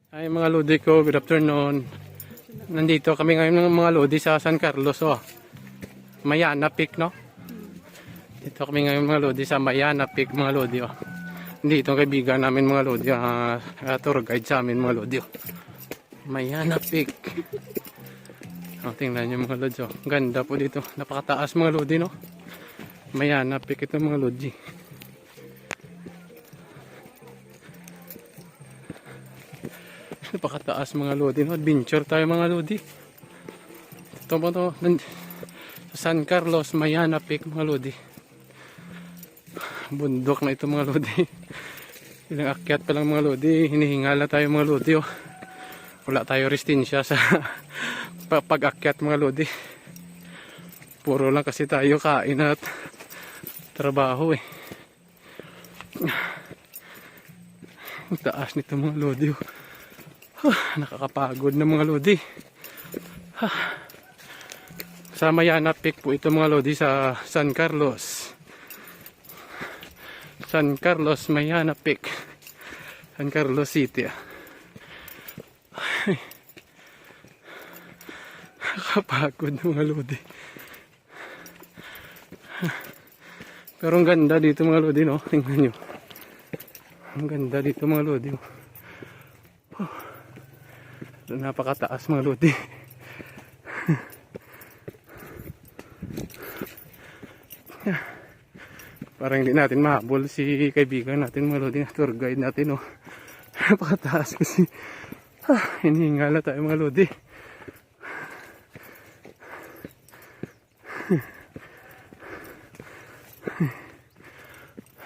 Ay mga lodi ko, good afternoon. Nandito kami ngayon ng mga lodi sa San Carlos. Oh. Mayana Peak, no? Dito kami ngayon mga lodi sa Mayana Peak mga lodi. Oh. Dito ang kaibigan namin mga lodi. Tour guide sa amin mga lodi. Oh. Mayana Peak. Oh, tingnan nyo mga lodi. Oh. Ganda po dito. Napakataas mga lodi, no? Mayana Peak ito mga lodi. Napakataas mga lodi, no? Adventure tayo mga lodi. Ito po to, San Carlos, Mayana Peak mga lodi. Bundok na ito mga lodi. Ilang akyat pa lang mga lodi. Hinihingala tayo mga lodi. Oh. Wala tayo restinsya sa pag-akyat mga lodi. Puro lang kasi tayo kain at trabaho eh. Ang taas nito mga lodi. Oh. Nakakapagod na mga lodi. Sa Mayana Peak po ito mga lodi sa San Carlos. San Carlos, Mayana Peak. San Carlos City. Nakakapagod na mga lodi. Pero ang ganda dito mga lodi, no? Tingnan nyo. Ang ganda dito mga lodi. Napakataas mga lodi. Parang hindi natin mahabol si kaibigan natin mga lodi, tour guide natin. Oh. Napakataas kasi. Hinihingala tayo mga lodi.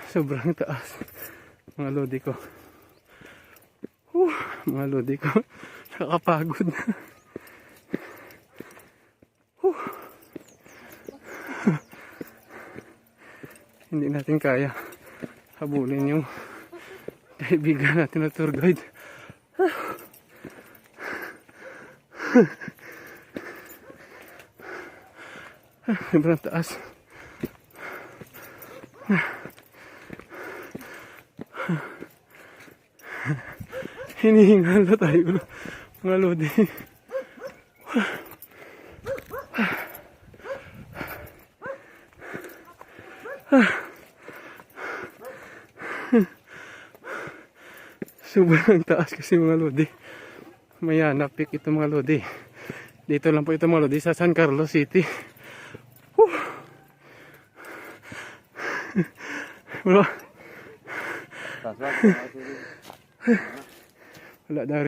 Sobrang taas mga lodi ko. Mga lodi ko. Nakakapagod na. Hindi natin kaya habulin yung kaibigan natin na tour guide. Sobrang taas. Hinihingal na tayo mga lodi. Sobrang taas kasi mga lodi. Mayana Peak ito mga lodi. Dito lang po ito mga lodi sa San Carlos City. Wala. Wala